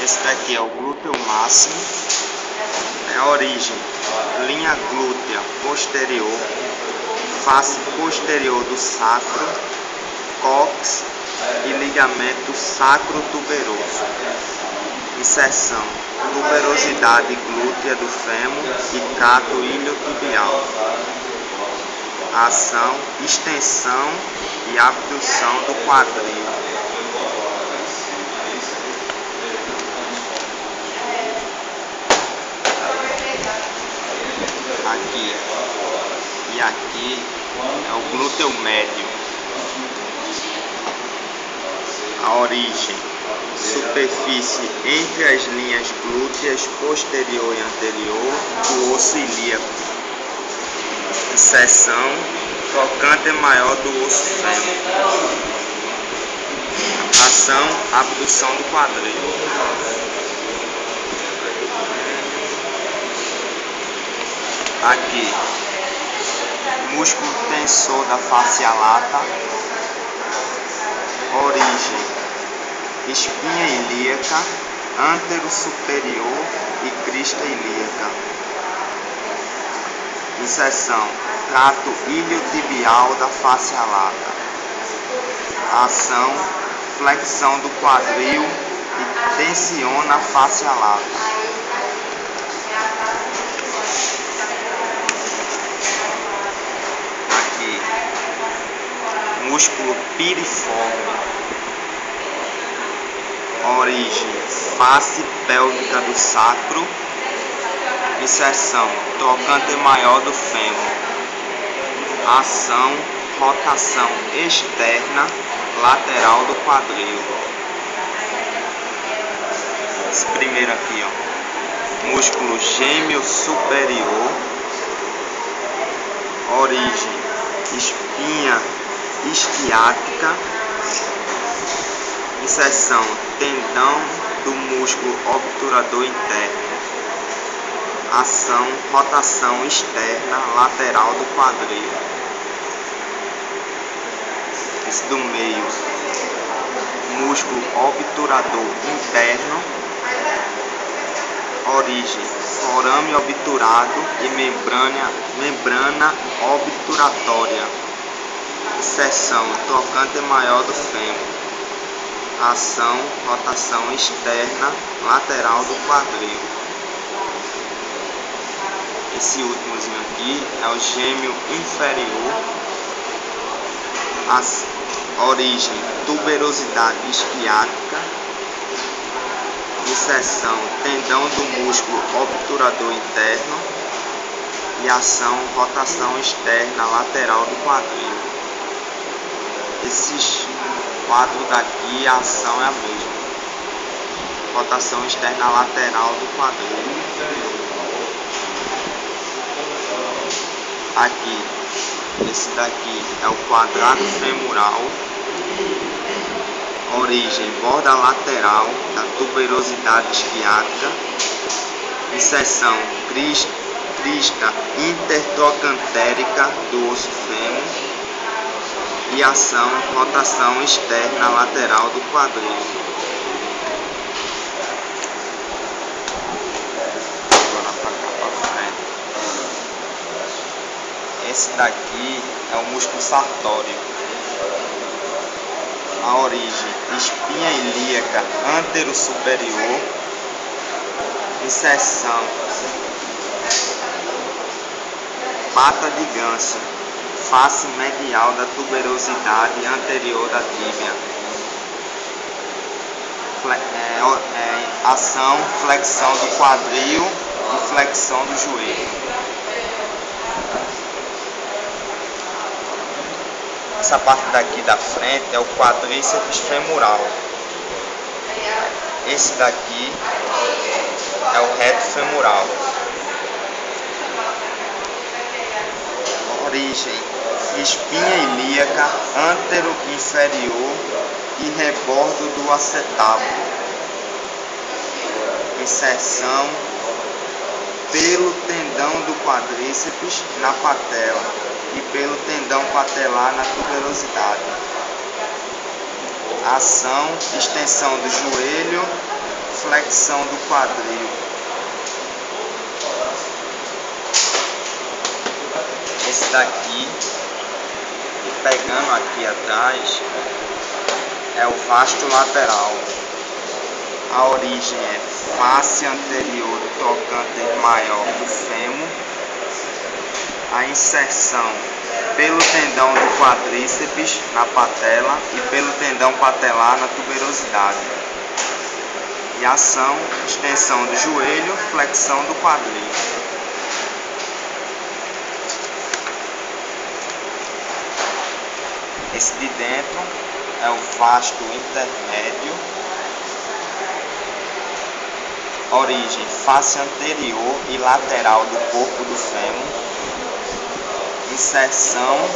Esse daqui é o glúteo máximo, é a origem, linha glútea posterior, face posterior do sacro, cóccix e ligamento sacro-tuberoso. Inserção, tuberosidade glútea do fêmur e cato iliotibial. Ação, extensão e abdução do quadril. Aqui e aqui é o glúteo médio. A origem, superfície entre as linhas glúteas posterior e anterior do osso ilíaco. Inserção, trocante maior do osso fêmur. Ação, abdução do quadril. Aqui, músculo tensor da face lata. Origem, espinha ilíaca, antero superior e crista ilíaca. Inserção, trato iliotibial da face lata. Ação, flexão do quadril e tensiona a face lata. Aqui, músculo piriforme. Origem, face pélvica do sacro. Inserção, trocante maior do fêmur. Ação, rotação externa lateral do quadril. Esse primeiro aqui, ó, músculo gêmeo superior. Origem, espinha isquiática. Inserção, tendão do músculo obturador interno. Ação, rotação externa lateral do quadril. Esse do meio, músculo obturador interno. Origem, forame obturado e membrana obturatória. Inserção, trocante maior do fêmur. Ação, rotação externa lateral do quadril. Esse últimozinho aqui é o gêmeo inferior. Origem, tuberosidade isquiática. Inserção, tendão do músculo obturador interno. E ação, rotação externa lateral do quadril. Esses quatro daqui, a ação é a mesma. Rotação externa lateral do quadril. Aqui, esse daqui é o quadrado femoral. Origem, borda lateral da tuberosidade isquiática. Inserção, crista intertrocantérica do osso fêmur. E ação, rotação externa lateral do quadril. Agora para cá para frente. Esse daqui é o músculo sartório. A origem, espinha ilíaca antero superior. Inserção, pata de ganso, face medial da tuberosidade anterior da tíbia. Ação, flexão do quadril e flexão do joelho. Essa parte daqui da frente é o quadríceps femoral. Esse daqui é o reto femoral. Origem, espinha ilíaca antero inferior e rebordo do acetábulo. Inserção, pelo tendão do quadríceps na patela e pelo tendão patelar na tuberosidade. Ação, extensão do joelho, flexão do quadril. Esse daqui, pegando aqui atrás, é o vasto lateral. A origem é face anterior do trocânter maior do fêmur. A inserção pelo tendão do quadríceps na patela e pelo tendão patelar na tuberosidade. E ação, extensão do joelho, flexão do quadril. Esse de dentro é o vasto intermédio. Origem face anterior e lateral do corpo do fêmur. Inserção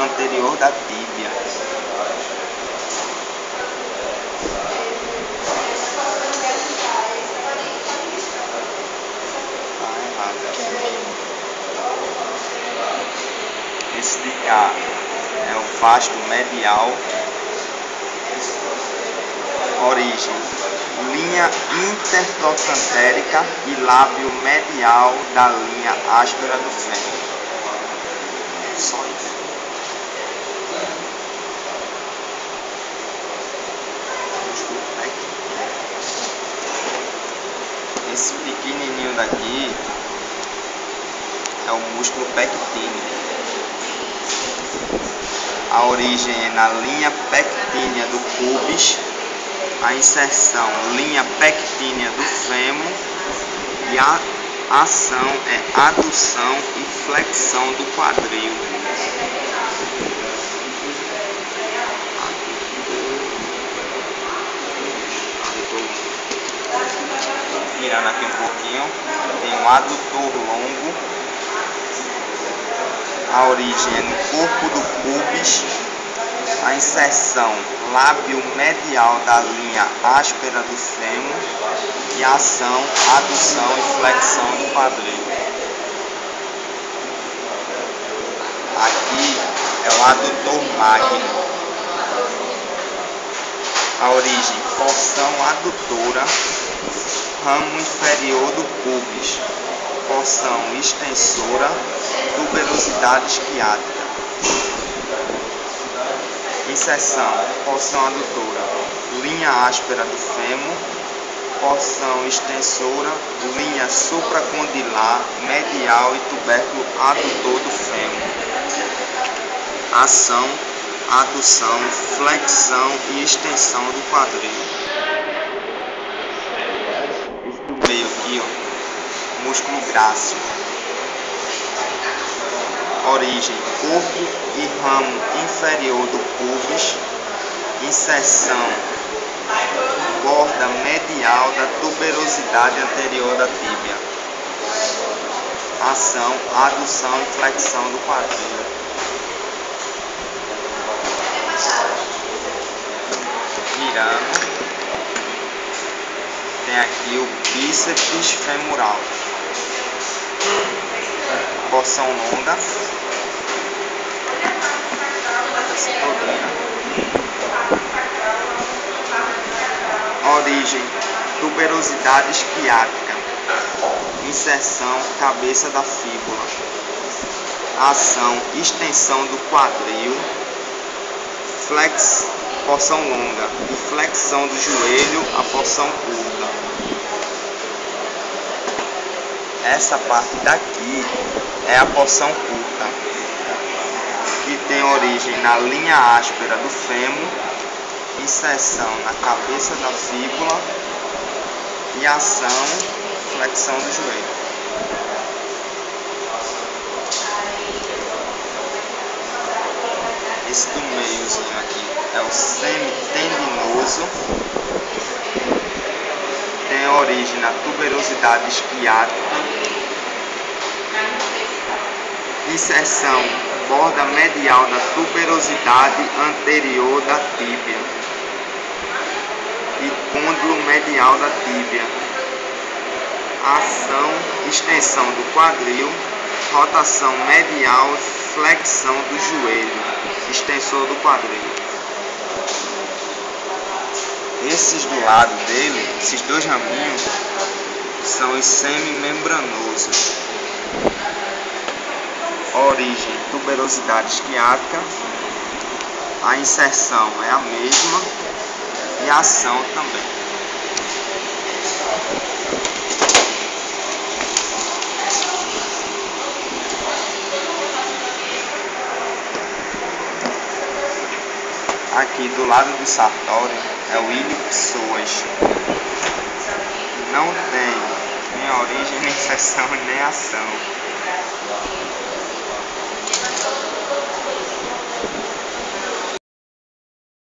anterior da tíbia. Esse de cá é o vasto medial. Origem: linha intertrocantérica e lábio medial da linha áspera do fêmur. Só isso. Esse pequenininho daqui é o músculo pectíneo. A origem é na linha pectínea do pubis. A inserção, linha pectínea do fêmur, e a ação é adução e flexão do quadril. Virando aqui um pouquinho, tem um adutor longo. A origem é no corpo do pubis. A inserção, lábio medial da linha áspera do fêmur, e a ação, adução e flexão do quadril. Aqui é o adutor magno. A origem, porção adutora, ramo inferior do pubis, porção extensora, tuberosidade isquiática. Inserção, porção adutora, linha áspera do fêmur, porção extensora, linha supracondilar, medial e tubérculo adutor do fêmur. Ação, adução, flexão e extensão do quadril. Esse do meio aqui, ó, músculo grácil. Origem, corpo e ramo inferior do pubis. Inserção, borda medial da tuberosidade anterior da tíbia. Ação, adução e flexão do quadril. Virando, tem aqui o bíceps femoral. Porção longa. Origem, tuberosidade isquiática. Inserção, cabeça da fíbula. Ação, extensão do quadril. Porção longa e flexão do joelho, a porção curta. Essa parte daqui é a porção curta, que tem origem na linha áspera do fêmur, inserção na cabeça da fíbula e ação, flexão do joelho. Esse do meiozinho aqui é o semitendinoso, tem origem na tuberosidade isquiática, inserção, borda medial da tuberosidade anterior da tíbia e côndilo medial da tíbia. Ação, extensão do quadril, rotação medial, flexão do joelho, extensor do quadril. esses do lado dele, esses dois raminhos, são os semimembranosos. Origem, tuberosidade esquiática. A inserção é a mesma e a ação também. Aqui do lado do sartório é o ilho Pessoas. Não tem nem origem, nem inserção, nem ação.